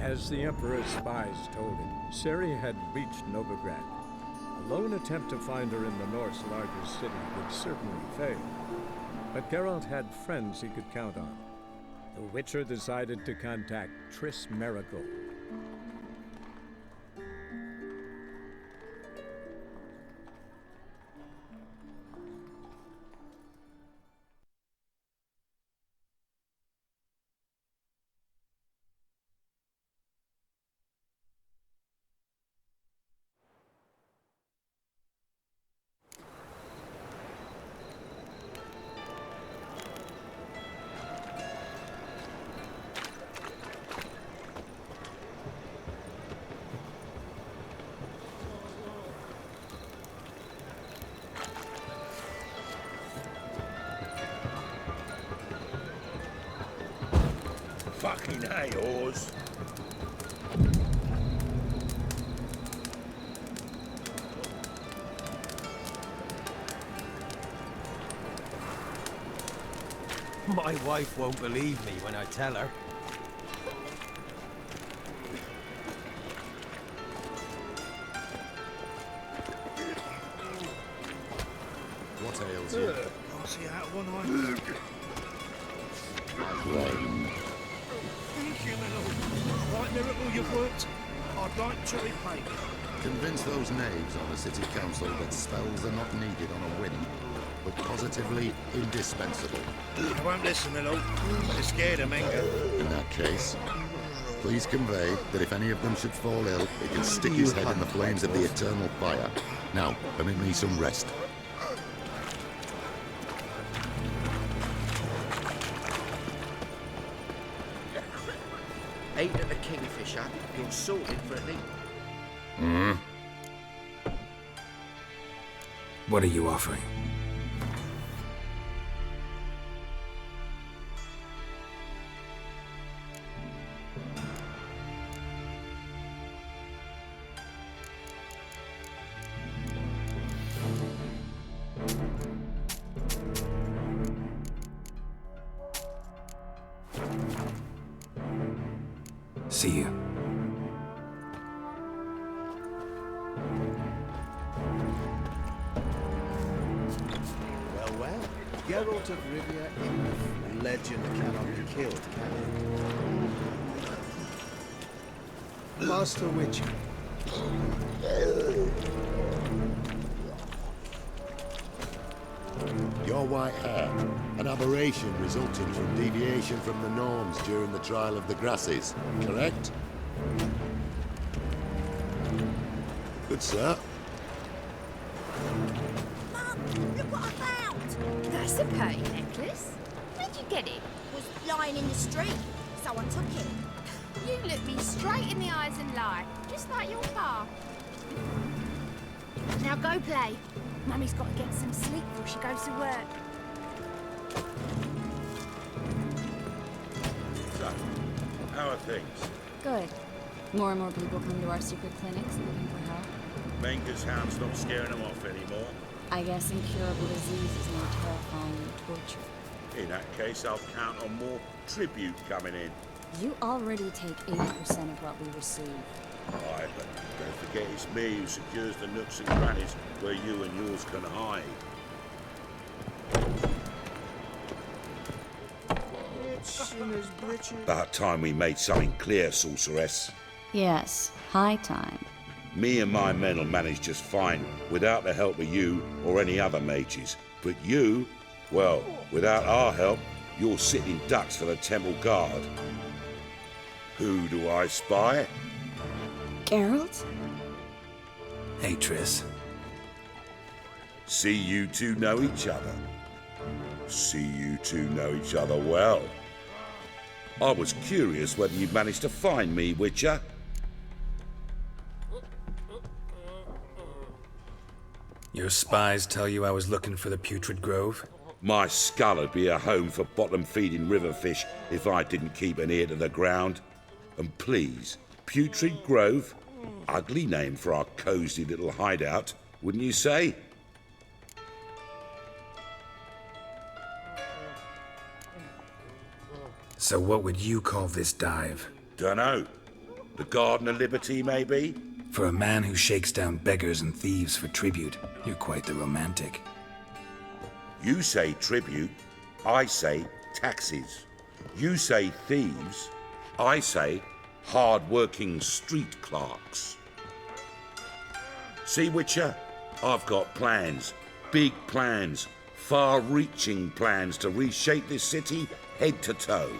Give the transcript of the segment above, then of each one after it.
As the Emperor's spies told him, Ciri had reached Novigrad. A lone attempt to find her in the North's largest city would certainly fail. But Geralt had friends he could count on. The Witcher decided to contact Triss Merigold. Fucking hey, whores. My wife won't believe me when I tell her. What ails you? I'll see out one eye. Thank you, my lord. Right miracle you've worked. I'd like to repay you. Convince those knaves on the city council that spells are not needed on a whim, but positively indispensable. I won't listen, my lord. They're scared of Menga. In that case, please convey that if any of them should fall ill, he can stick his head in the flames of the eternal fire. Now, permit me some rest. Ain't at the Kingfisher, you're sorted for a leap. What are you offering? See you. Well, Geralt of Rivia in the flesh. Legend cannot be killed, can it? Master Witcher. Your white hair, an aberration resulting from deviation from the norms during the trial of the grasses, correct? Good, sir. Mum, look what I found! That's a pearly necklace. Where'd you get it? It was lying in the street. Someone took it. You look me straight in the eyes and lie, just like your pa. Now go play. Mummy's got to get some sleep before she goes to work. So, how are things? Good. More and more people come to our secret clinics looking for help. Menga's hound's not scaring them off anymore. I guess incurable disease is more terrifying than torture. In that case, I'll count on more tribute coming in. You already take 80% of what we receive. Aye, but don't forget it's me who secures the nooks and crannies where you and yours can hide. It's in his britches. About time we made something clear, sorceress. Yes, high time. Me and my men will manage just fine without the help of you or any other mages. But you, well, without our help, you're sitting ducks for the Temple Guard. Who do I spy? Geralt? Hey, Triss. See you two know each other. See you two know each other well. I was curious whether you'd managed to find me, Witcher. Your spies tell you I was looking for the Putrid Grove? My skull would be a home for bottom-feeding river fish if I didn't keep an ear to the ground. And please, Putrid Grove? Ugly name for our cosy little hideout, wouldn't you say? So what would you call this dive? Dunno. The Garden of Liberty, maybe? For a man who shakes down beggars and thieves for tribute, you're quite the romantic. You say tribute, I say taxes. You say thieves, I say hard-working street clerks. See, Witcher? I've got plans, big plans, far-reaching plans to reshape this city head to toe.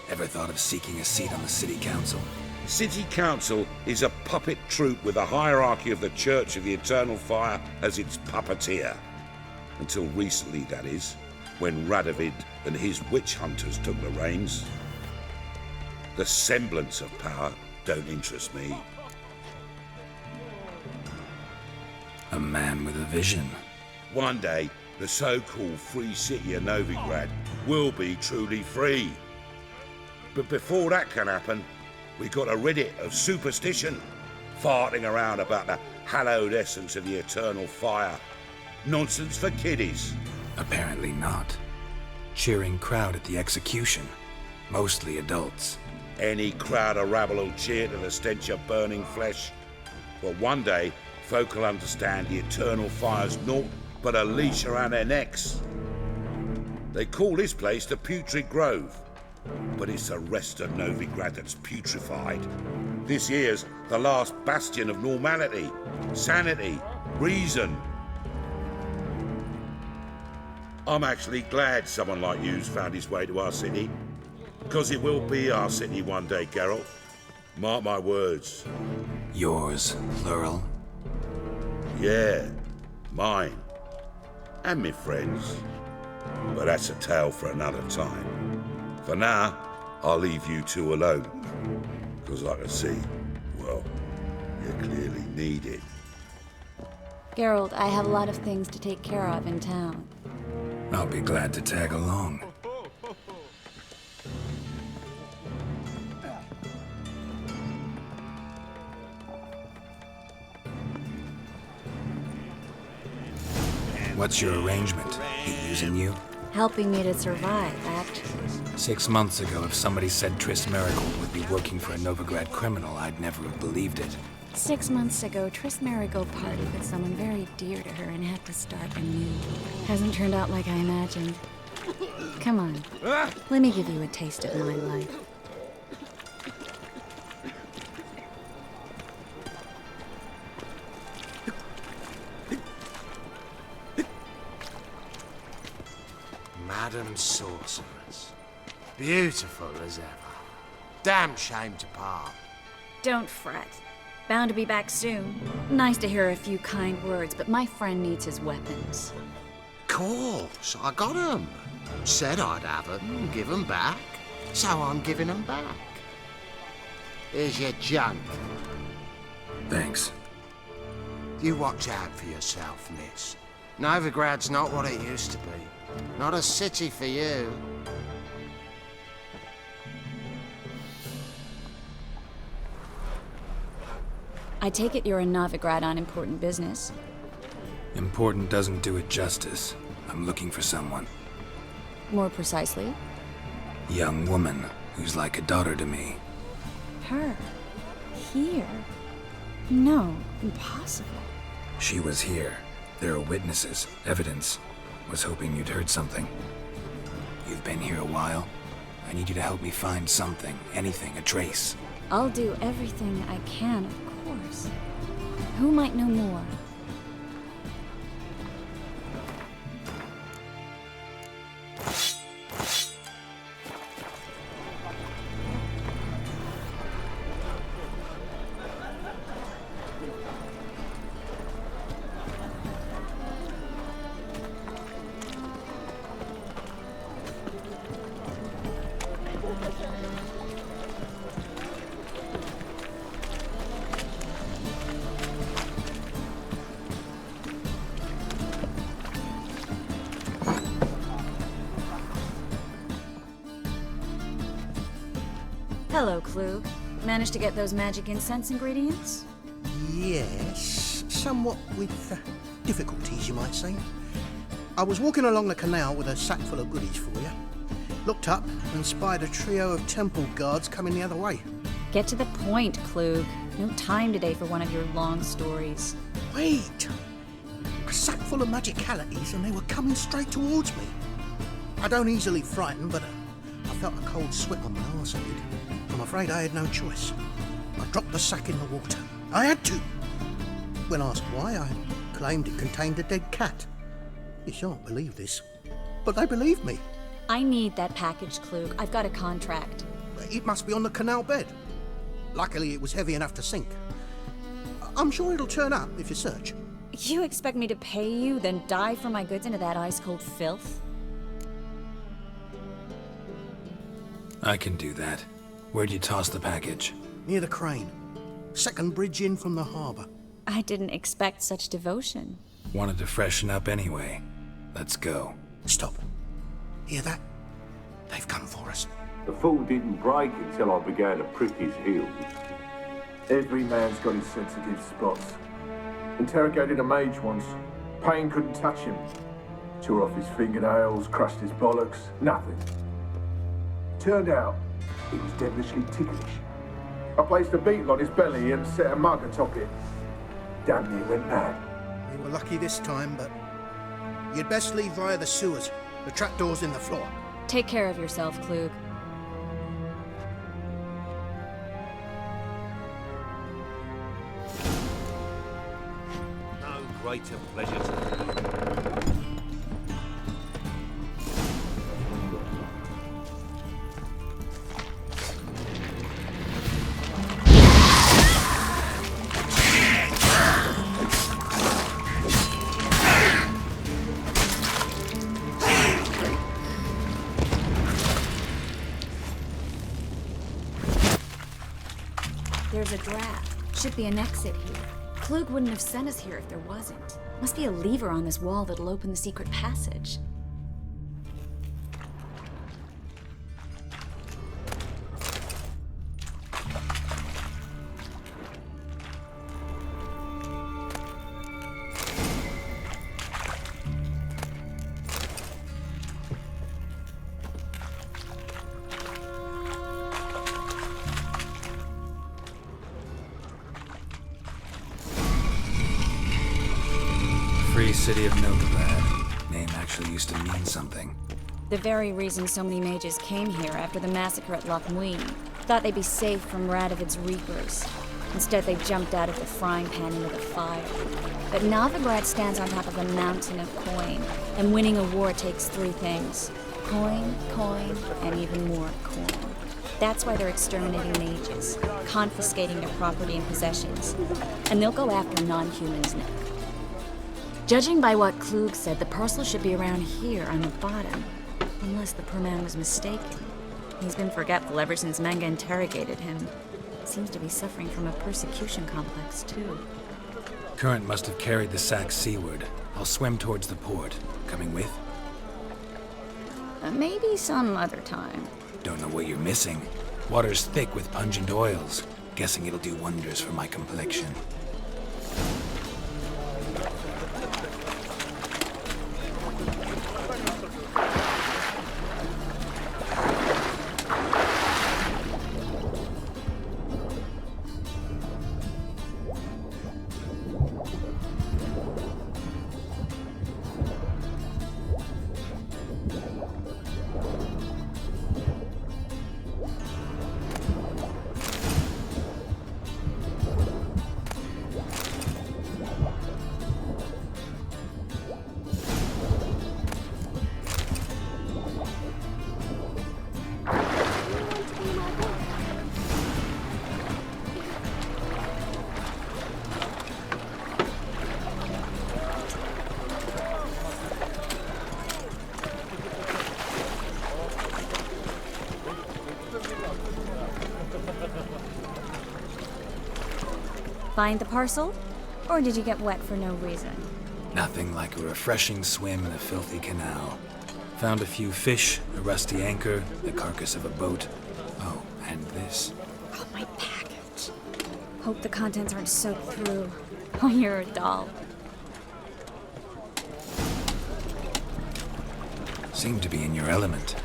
Ever thought of seeking a seat on the city council? City Council is a puppet troupe with a hierarchy of the Church of the Eternal Fire as its puppeteer. Until recently, that is, when Radovid and his witch hunters took the reins. The semblance of power don't interest me. A man with a vision. One day, the so-called free city of Novigrad will be truly free. But before that can happen, we got to rid it of superstition, farting around about the hallowed essence of the eternal fire. Nonsense for kiddies. Apparently not. Cheering crowd at the execution. Mostly adults. Any crowd of rabble will cheer to the stench of burning flesh. But one day, folk will understand the eternal fire's naught but a leash around their necks. They call this place the Putrid Grove. But it's the rest of Novigrad that's putrefied. This here's the last bastion of normality, sanity, reason. I'm actually glad someone like you's found his way to our city. Because it will be our city one day, Geralt. Mark my words. Yours, plural. Yeah, mine. And me friends. But that's a tale for another time. For now, I'll leave you two alone. Because I can see, well, you clearly need it. Geralt, I have a lot of things to take care of in town. I'll be glad to tag along. What's your arrangement? He using you? Helping me to survive, actually. 6 months ago, if somebody said Triss Merigold would be working for a Novigrad criminal, I'd never have believed it. 6 months ago, Triss Merigold partied with someone very dear to her and had to start anew. Hasn't turned out like I imagined. Come on, let me give you a taste of my life. Madam Sorceress. Beautiful as ever. Damn shame to part. Don't fret. Bound to be back soon. Nice to hear a few kind words, but my friend needs his weapons. Course, I got 'em. Said I'd have 'em and give 'em back. So I'm giving 'em back. Here's your junk. Thanks. You watch out for yourself, miss. Novigrad's not what it used to be. Not a city for you. I take it you're in Novigrad on important business. Important doesn't do it justice. I'm looking for someone. More precisely? Young woman who's like a daughter to me. Her? Here? No, impossible. She was here. There are witnesses, evidence. Was hoping you'd heard something. You've been here a while. I need you to help me find something, anything, a trace. I'll do everything I can, of course. Who might know more? Hello, Cloak. Managed to get those magic incense ingredients? Yes, somewhat with difficulties, you might say. I was walking along the canal with a sack full of goodies for you. Looked up and spied a trio of temple guards coming the other way. Get to the point, Cloak. No time today for one of your long stories. Wait! A sack full of magicalities and they were coming straight towards me. I don't easily frighten, but I felt a cold sweat on my arse. I'm afraid I had no choice. I dropped the sack in the water. I had to. When asked why, I claimed it contained a dead cat. You shan't believe this, but they believed me. I need that package, Cloak. I've got a contract. It must be on the canal bed. Luckily, it was heavy enough to sink. I'm sure it'll turn up if you search. You expect me to pay you, then dive for my goods into that ice-cold filth? I can do that. Where'd you toss the package? Near the crane. Second bridge in from the harbour. I didn't expect such devotion. Wanted to freshen up anyway. Let's go. Stop. Hear that? They've come for us. The fall didn't break until I began to prick his heels. Every man's got his sensitive spots. Interrogated a mage once. Pain couldn't touch him. Tore off his fingernails, crushed his bollocks, nothing. Turned out, he was devilishly ticklish. I placed a beetle on his belly and set a mug atop it. Damn near went mad. We were lucky this time, but you'd best leave via the sewers. The trapdoor's in the floor. Take care of yourself, Cloak. No greater pleasure to me. There's a draft. Should be an exit here. Cloak wouldn't have sent us here if there wasn't. Must be a lever on this wall that'll open the secret passage. Free City of Novigrad. Name actually used to mean something. The very reason so many mages came here after the massacre at Loch Muin. Thought they'd be safe from Radovid's reapers. Instead, they jumped out of the frying pan into the fire. But Novigrad stands on top of a mountain of coin, and winning a war takes three things. Coin, coin, and even more coin. That's why they're exterminating mages, confiscating their property and possessions. And they'll go after non-humans next. Judging by what Klug said, the parcel should be around here on the bottom. Unless the poor man was mistaken. He's been forgetful ever since Manga interrogated him. Seems to be suffering from a persecution complex, too. Current must have carried the sack seaward. I'll swim towards the port. Coming with? Maybe some other time. Don't know what you're missing. Water's thick with pungent oils. Guessing it'll do wonders for my complexion. Find the parcel? Or did you get wet for no reason? Nothing like a refreshing swim in a filthy canal. Found a few fish, a rusty anchor, the carcass of a boat. Oh, and this. Oh, my package. Hope the contents aren't soaked through. Oh, you're a doll. Seem to be in your element.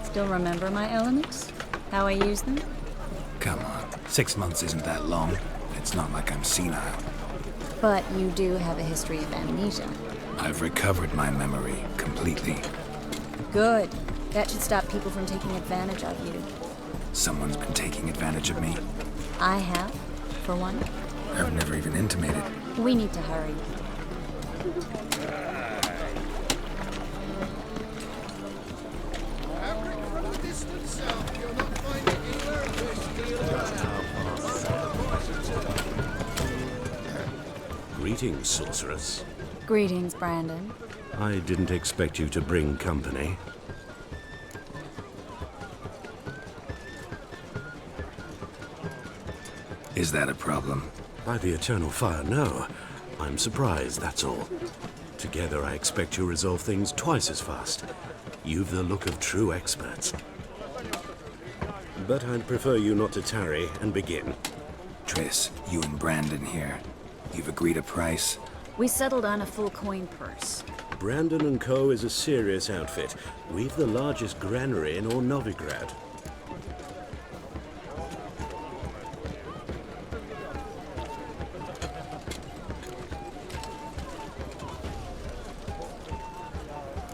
Still remember my elements? How I use them? Come on. 6 months isn't that long. It's not like I'm senile. But you do have a history of amnesia. I've recovered my memory completely. Good. That should stop people from taking advantage of you. Someone's been taking advantage of me. I have, for one. I've never even intimated. We need to hurry. Greetings, sorceress. Greetings, Brandon. I didn't expect you to bring company. Is that a problem? By the eternal fire, no. I'm surprised, that's all. Together, I expect you resolve things twice as fast. You've the look of true experts. But I'd prefer you not to tarry and begin. Triss, you and Brandon here. You've agreed a price? We settled on a full coin purse. Brandon & Co. is a serious outfit. We've the largest granary in all Novigrad.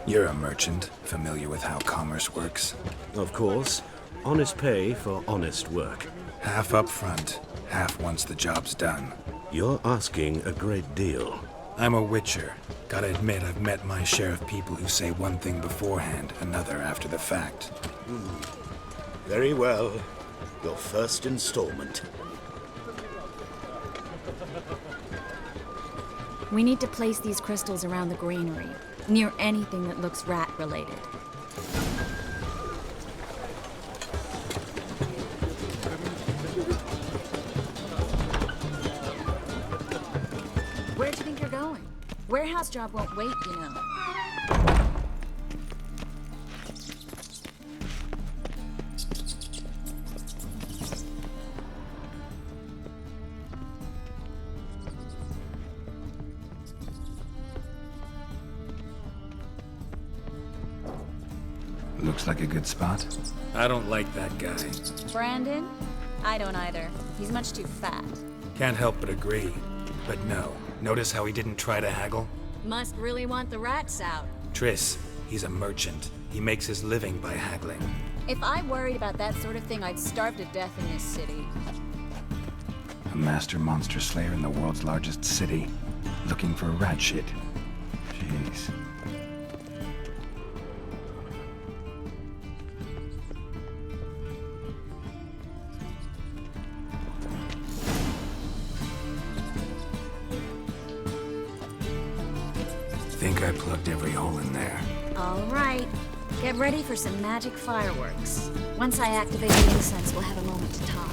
You're a merchant, familiar with how commerce works? Of course. Honest pay for honest work. Half up front, half once the job's done. You're asking a great deal. I'm a witcher. Gotta admit, I've met my share of people who say one thing beforehand, another after the fact. Very well. Your first installment. We need to place these crystals around the granary, near anything that looks rat-related. Where do you think you're going? Warehouse job won't wait, you know. Looks like a good spot. I don't like that guy. Brandon? I don't either. He's much too fat. Can't help but agree. But no, notice how he didn't try to haggle? Must really want the rats out. Triss, he's a merchant. He makes his living by haggling. If I worried about that sort of thing, I'd starve to death in this city. A master monster slayer in the world's largest city, looking for rat shit. Jeez. Think I plugged every hole in there. All right. Get ready for some magic fireworks. Once I activate the incense, we'll have a moment to talk.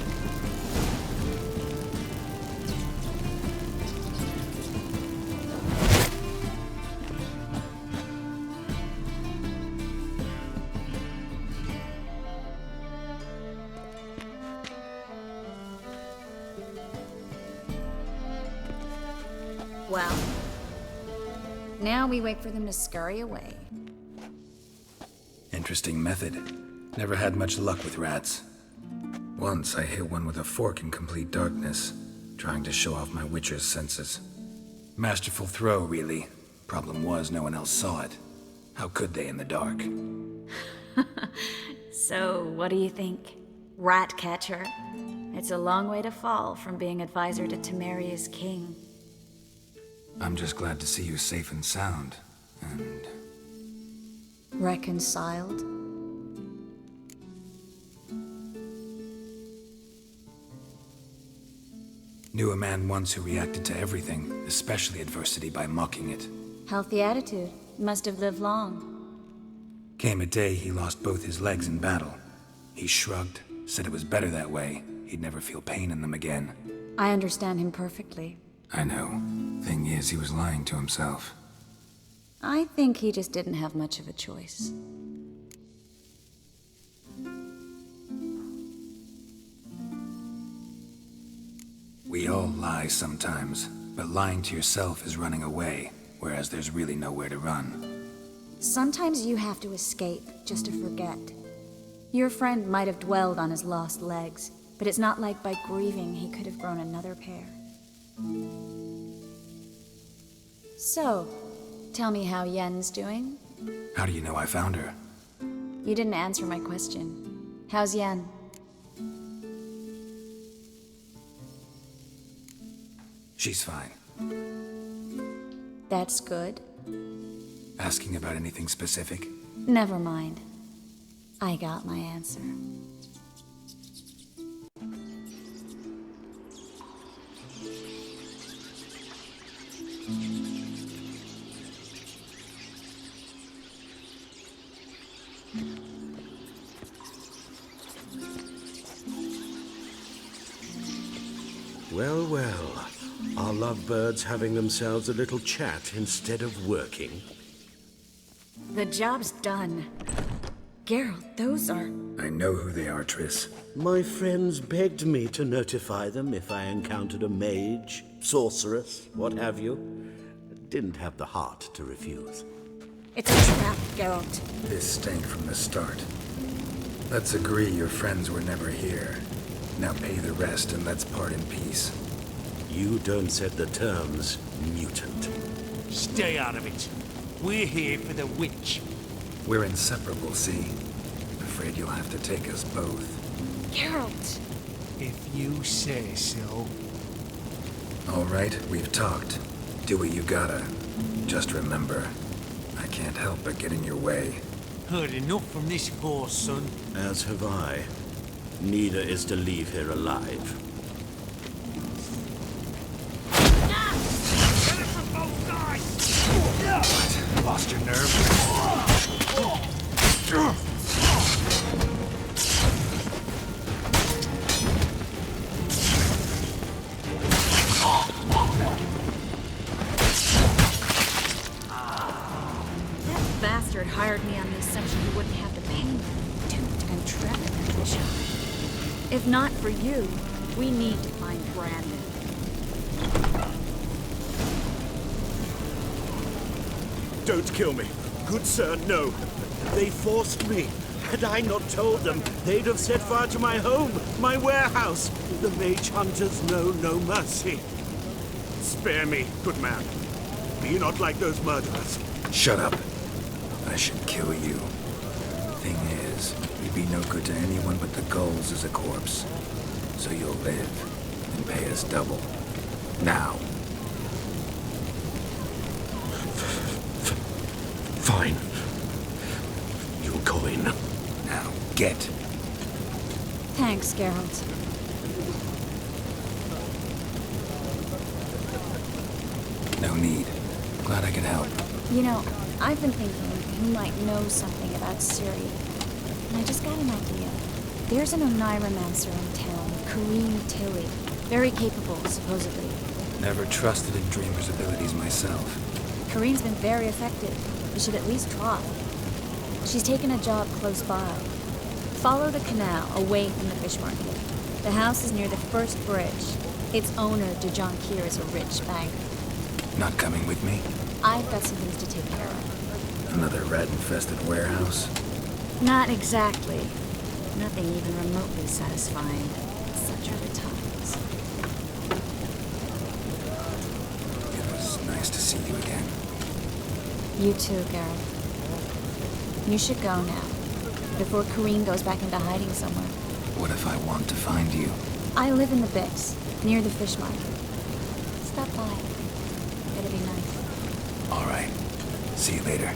Well, now we wait for them to scurry away. Interesting method. Never had much luck with rats. Once I hit one with a fork in complete darkness, trying to show off my witcher's senses. Masterful throw, really. Problem was, no one else saw it. How could they in the dark? So, what do you think? Rat catcher? It's a long way to fall from being advisor to Temeria's king. I'm just glad to see you safe and sound, and... Reconciled? Knew a man once who reacted to everything, especially adversity, by mocking it. Healthy attitude. Must have lived long. Came a day he lost both his legs in battle. He shrugged, said it was better that way. He'd never feel pain in them again. I understand him perfectly. I know. Thing is, he was lying to himself. I think he just didn't have much of a choice. We all lie sometimes, but lying to yourself is running away, whereas there's really nowhere to run. Sometimes you have to escape just to forget. Your friend might have dwelled on his lost legs. But it's not like by grieving he could have grown another pair. So, tell me how Yen's doing? How do you know I found her? You didn't answer my question. How's Yen? She's fine. That's good. Asking about anything specific? Never mind. I got my answer. Well, well. Are lovebirds having themselves a little chat instead of working? The job's done. Geralt, those are... I know who they are, Triss. My friends begged me to notify them if I encountered a mage, sorceress, what have you. Didn't have the heart to refuse. It's a trap, Geralt. This stank from the start. Let's agree your friends were never here. Now pay the rest and let's part in peace. You don't set the terms, mutant. Stay out of it. We're here for the witch. We're inseparable, see? Afraid you'll have to take us both. Geralt! If you say so. All right, we've talked. Do what you gotta. Just remember, I can't help but get in your way. Heard enough from this horse, son. As have I. Neither is to leave here alive. What? Lost your nerve? That bastard hired me on the assumption he wouldn't have to pay me. Duped and trapped. If not for you, we need to find Brandon. Don't kill me. Good sir, no. They forced me. Had I not told them, they'd have set fire to my home, my warehouse. The mage hunters know no mercy. Spare me, good man. Be not like those murderers. Shut up. I should kill you. Thing is, you'd be no good to anyone but the gulls as a corpse. So you'll live and pay us double. Now. Fine. Your coin. Now, get. Thanks, Geralt. No need. Glad I could help. You know, I've been thinking you might know something about Ciri. And I just got an idea. There's an Oneiromancer in town, Kareem Tilly. Very capable, supposedly. Never trusted in Dreamer's abilities myself. Kareem's been very effective. You should at least try. She's taken a job close by. Follow the canal away from the fish market. The house is near the first bridge. Its owner, Dejonkir, is a rich banker. Not coming with me? I've got some things to take care of. Another rat-infested warehouse? Not exactly. Nothing even remotely satisfying. Such are the times. It was nice to see you again. You too, Geralt. You should go now, before Kareem goes back into hiding somewhere. What if I want to find you? I live in the Bix, near the fish market. Stop by. It'll be nice. All right. See you later.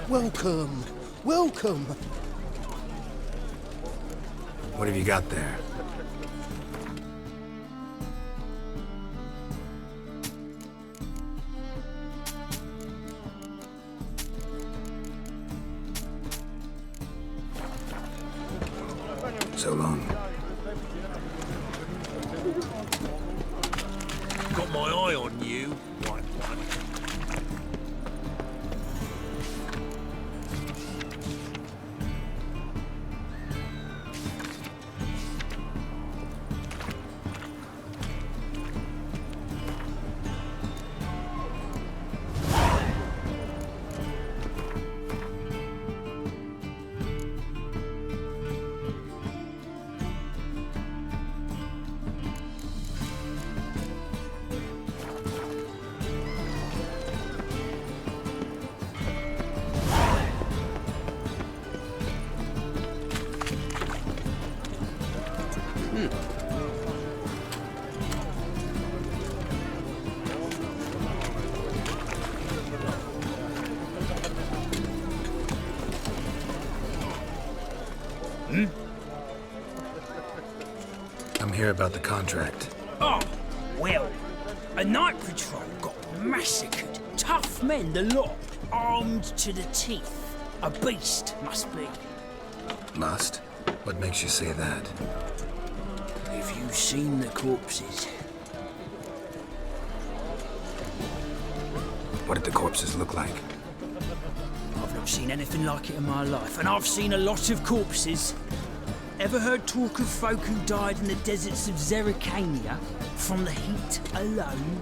Welcome. Welcome. What have you got there? So long. Got my eye on you, white one. I'm here about the contract. Oh, well, a night patrol got massacred. Tough men, the lot, armed to the teeth. A beast, must be. Must? What makes you say that? Have you seen the corpses? What did the corpses look like? I've not seen anything like it in my life, and I've seen a lot of corpses. Ever heard talk of folk who died in the deserts of Zerrikania from the heat alone?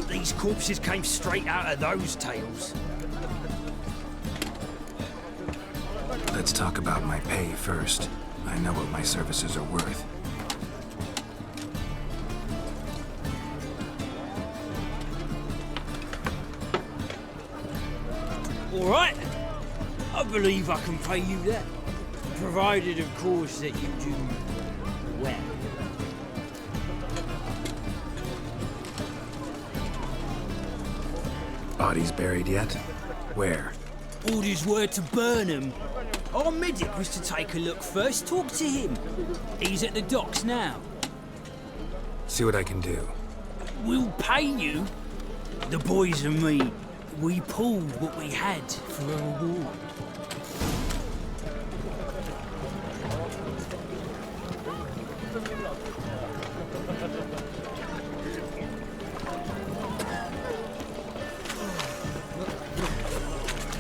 These corpses came straight out of those tales. Let's talk about my pay first. I know what my services are worth. All right. I believe I can pay you that. Provided, of course, that you do well. Bodies buried yet? Where? Orders were to burn them. Our medic was to take a look first. Talk to him. He's at the docks now. See what I can do. We'll pay you. The boys and me, we pulled what we had for a reward.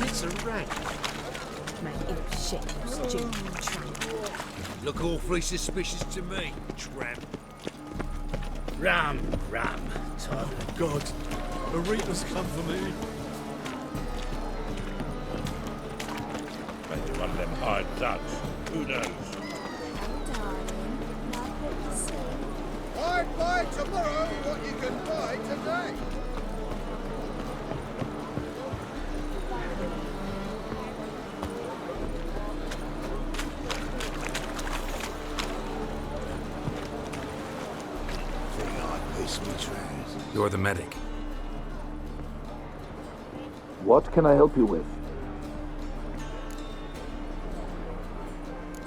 It's a rag. Mate, it was shit. Stupid tramp. Look awfully suspicious to me, tramp. Rum. Oh, God. A reaper's come for me. Maybe one of them hired ducks. Who knows? I'd buy tomorrow what you can buy today. You're the medic. What can I help you with?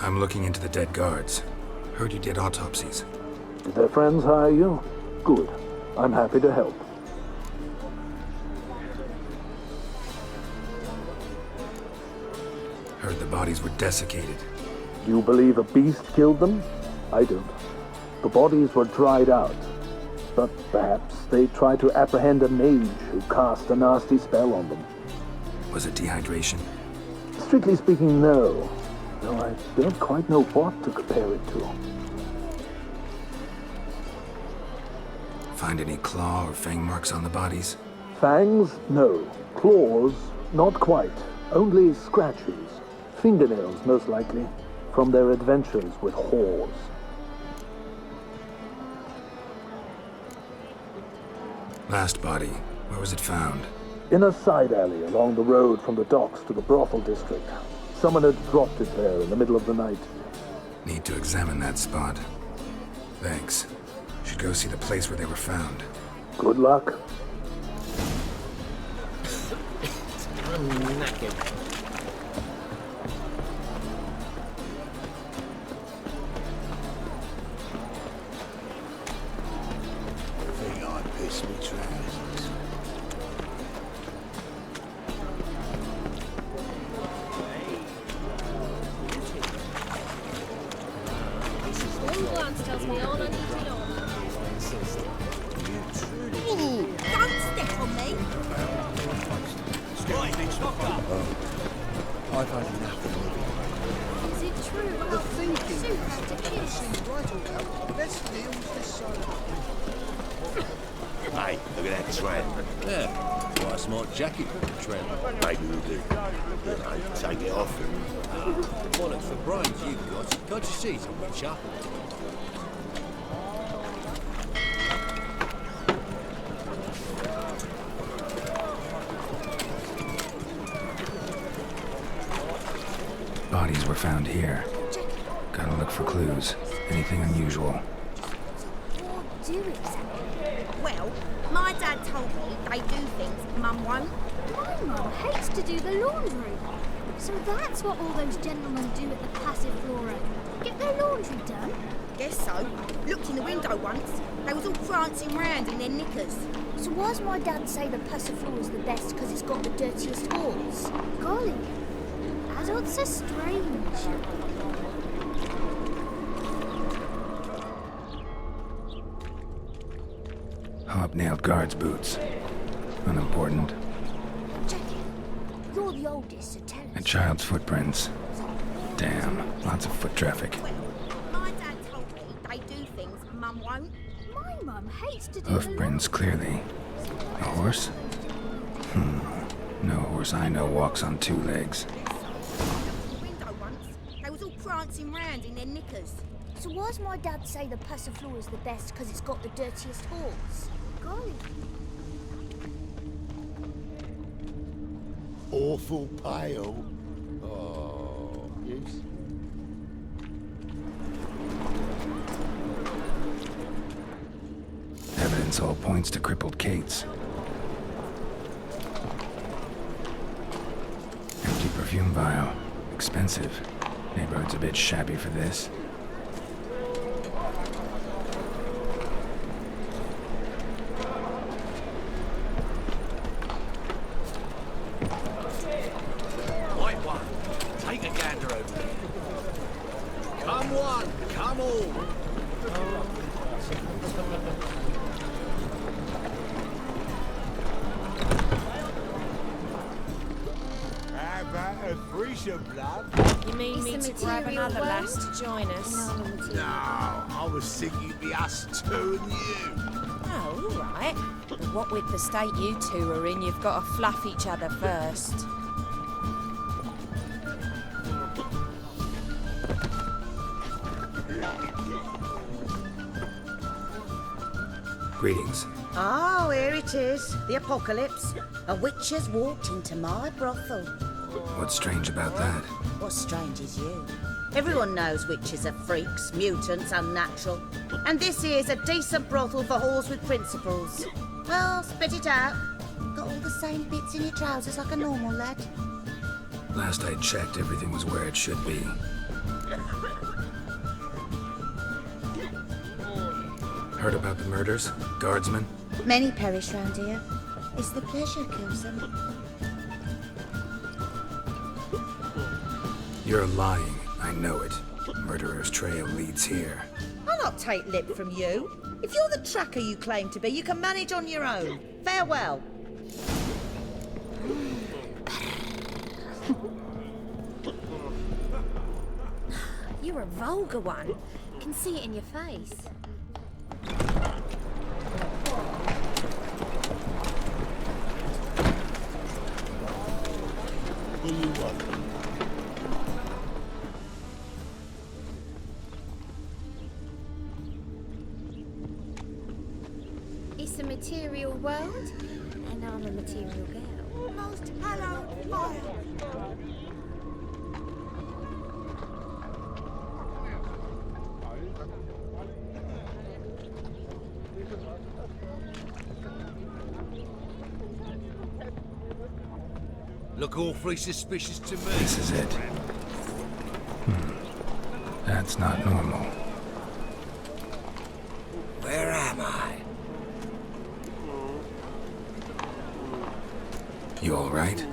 I'm looking into the dead guards. Heard you did autopsies. Did their friends hire you? Good. I'm happy to help. Heard the bodies were desiccated. Do you believe a beast killed them? I don't. The bodies were dried out. But perhaps they tried to apprehend a mage who cast a nasty spell on them. Was it dehydration? Strictly speaking, no. Though I don't quite know what to compare it to. Find any claw or fang marks on the bodies? Fangs? No. Claws? Not quite. Only scratches. Fingernails, most likely. From their adventures with whores. Last body, where was it found? In a side alley along the road from the docks to the brothel district. Someone had dropped it there in the middle of the night. Need to examine that spot. Thanks. Should go see the place where they were found. Good luck. I'm knackered. Glance tells me all I need to know. Don't step on me! I've had enough. Is it true about soup after kiss? Let's deal with this side. Hey, look at that tramp. Yeah, quite a smart jacket for the tramp. Maybe we'll do. You know, take it off and... bollocks for brains you've got. Can't you see it's a witcher? Bodies were found here. Gotta look for clues. Anything unusual. What do exactly? Well, my dad told me they do things Mum won't. My mum hates to do the laundry. So that's what all those gentlemen do at the Passive Flora. Get their laundry done. Guess so. Looked in the window once. They was all prancing round in their knickers. So why's my dad say the Passiflora's the best because it's got the dirtiest halls? Golly, adults are strange. Hobnailed guards' boots. Unimportant. Jackie, you're the oldest, so tell A us. child's footprints. Damn, lots of foot traffic. My dad told me they do things Mum won't. My mum hates to do Hoofprints, clearly. A horse? No horse I know walks on two legs. Window once. They was all prancing round in their knickers. So why's my dad say the Passiflora's the best because it's got the dirtiest halls? Golly. Awful pale. Oh, yes. Evidence all points to crippled Kate's. Empty perfume vial. Expensive. Neighborhood's a bit shabby for this. Right one. Take a gander over there. Come one, come all. How about a freezer blood? You mean me to grab another lass to join us? No, I was thinking it'd be us two and you. Oh, all right. But what with the state you two are in, you've got to fluff each other first. Greetings. Oh, here it is. The apocalypse. A witch has walked into my brothel. What's strange about that? What's strange is you. Everyone knows witches are freaks, mutants, unnatural. And this here's a decent brothel for whores with principles. Well, spit it out. Got all the same bits in your trousers like a normal lad. Last I checked, everything was where it should be. Heard about the murders? Guardsmen? Many perish round here. It's the pleasure kills them. You're lying. I know it. Murderer's trail leads here. I'll not take lip from you. If you're the tracker you claim to be, you can manage on your own. Farewell. You're a vulgar one. Can see it in your face. What do you want? It's a material world, and I'm a material girl. Most hallowed fire. Look awfully suspicious to me. This is it. That's not normal. Where am I? You all right?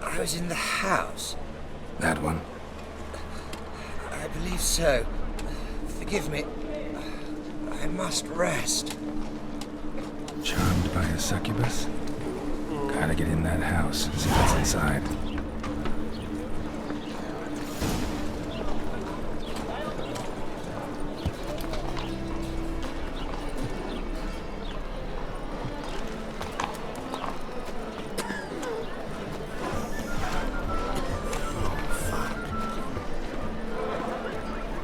I was in the house. That one? believe so. Forgive me. I must rest. Charmed by a succubus? Gotta get in that house and see what's inside.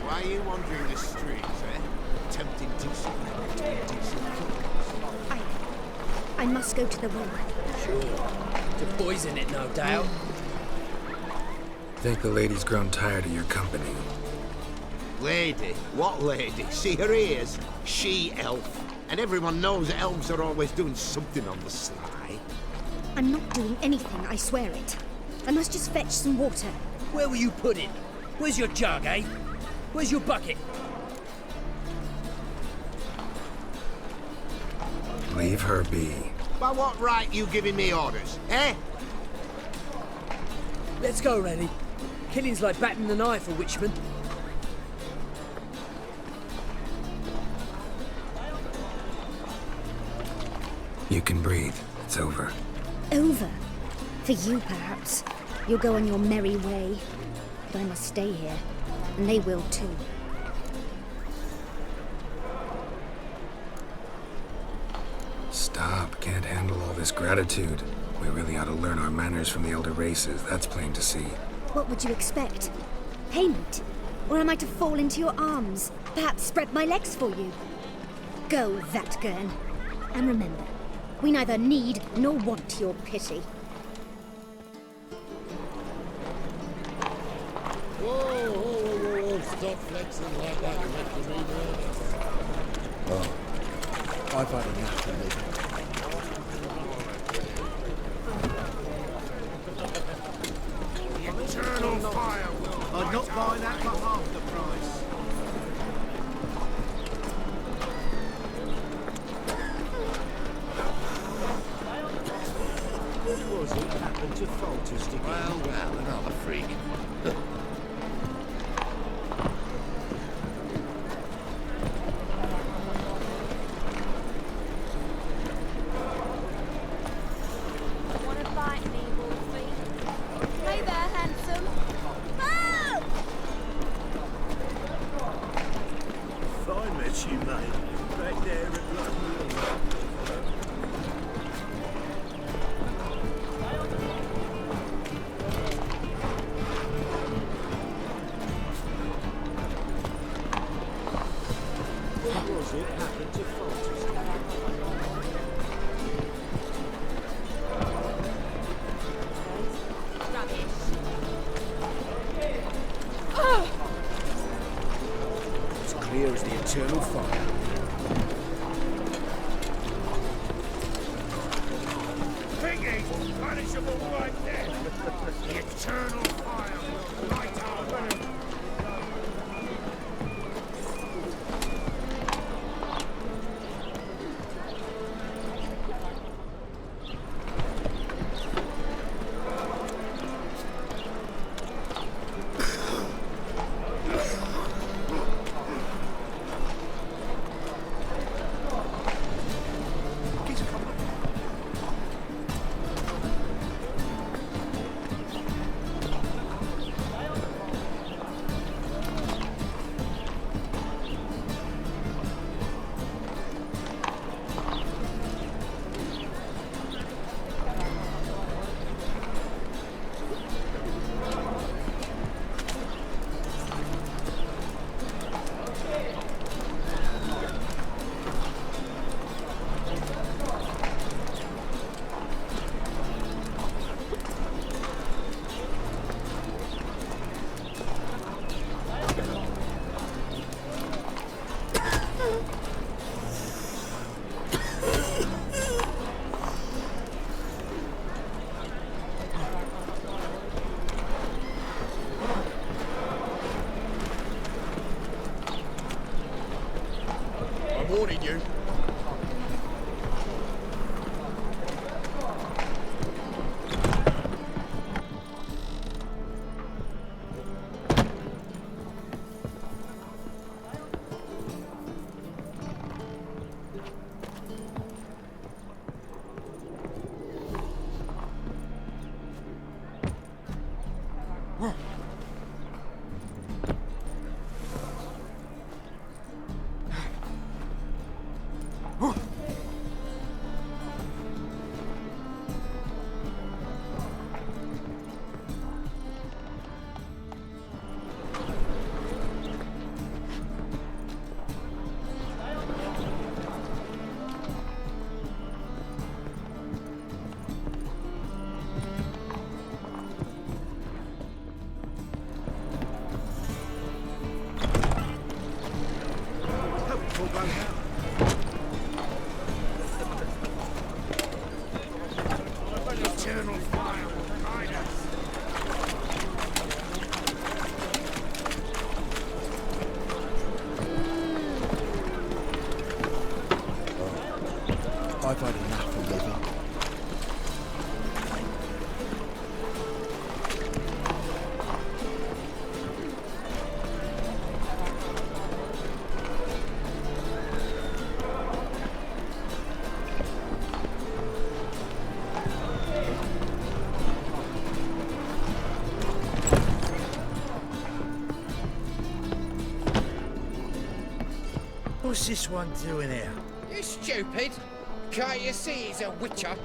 Why are you wandering the streets, eh? Tempting decent men to be decent cooks. I must go to the well. Sure. To poison it, no doubt. Think the lady's grown tired of your company. Lady? What lady? See her ears? She-elf. And everyone knows elves are always doing something on the sly. I'm not doing anything, I swear it. I must just fetch some water. Where will you put it? Where's your jug, eh? Where's your bucket? Leave her be. By what right you giving me orders, eh? Let's go, Rennie. Killing's like batting an eye for witchmen. You can breathe. It's over. Over? For you, perhaps. You'll go on your merry way. But I must stay here. And they will too. Stop. Can't handle all this gratitude. We really ought to learn our manners from the elder races. That's plain to see. What would you expect? Payment? Or am I to fall into your arms? Perhaps spread my legs for you? Go, Vatgern. And remember, we neither need nor want your pity. Whoa, stop flexing like that. You're making me nervous. Oh, I've had enough of it. Eternal fire will... I'd not buy that for half the price. What was it happened to Foltest again? Well, another freak. Clear as the eternal fire. Piggy! Punishable right there! The eternal fire will light our way! Warning you. I've had enough of living. What's this one doing here? You stupid! Can't you see he's a witcher?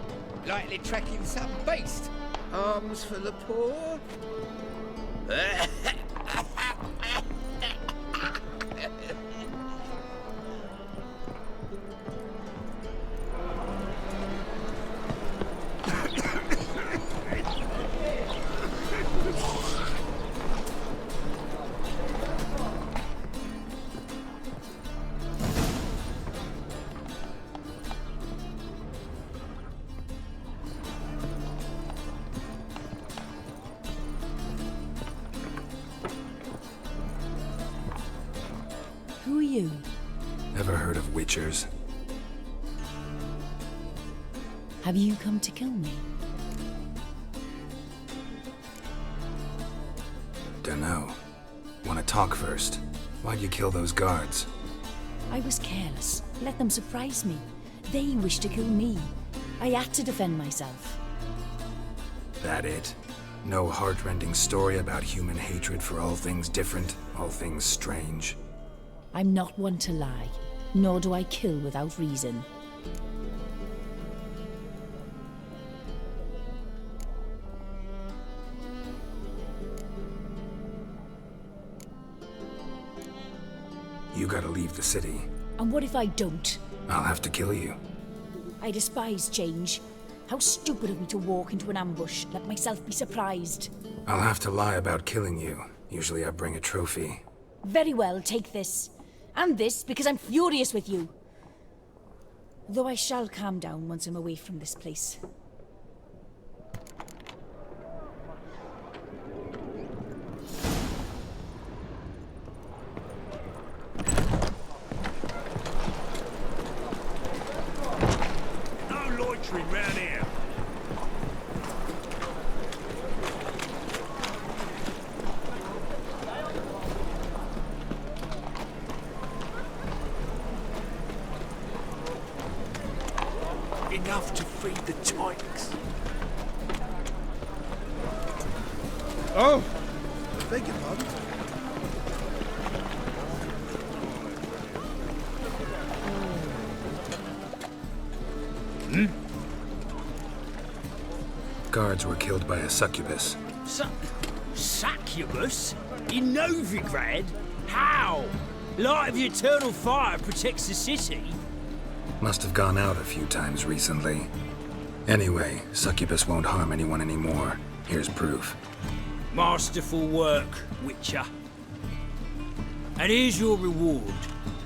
Likely tracking some beast. Alms for the poor? Who are you? Ever heard of witchers? Have you come to kill me? Dunno. Wanna talk first? Why'd you kill those guards? I was careless. Let them surprise me. They wished to kill me. I had to defend myself. That it? No heartrending story about human hatred for all things different, all things strange? I'm not one to lie, nor do I kill without reason. You gotta leave the city. And what if I don't? I'll have to kill you. I despise change. How stupid of me to walk into an ambush, let myself be surprised. I'll have to lie about killing you. Usually I bring a trophy. Very well, take this. And this, because I'm furious with you. Though I shall calm down once I'm away from this place. No loitering round here. Enough to feed the tykes. Oh! Beg your pardon? Guards were killed by a succubus. Succubus? In Novigrad? How? Light of the eternal fire protects the city? Must have gone out a few times recently. Anyway, succubus won't harm anyone anymore. Here's proof. Masterful work, Witcher. And here's your reward,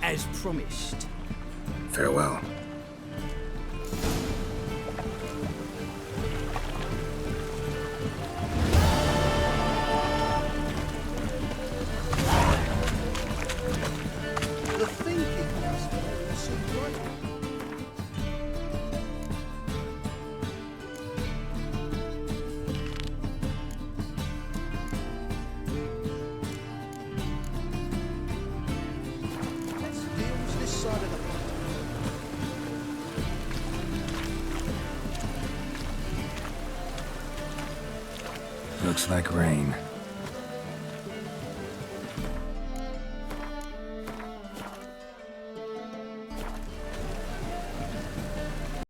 as promised. Farewell. The thinking must be so great. Let's deal with this side of the Looks like rain.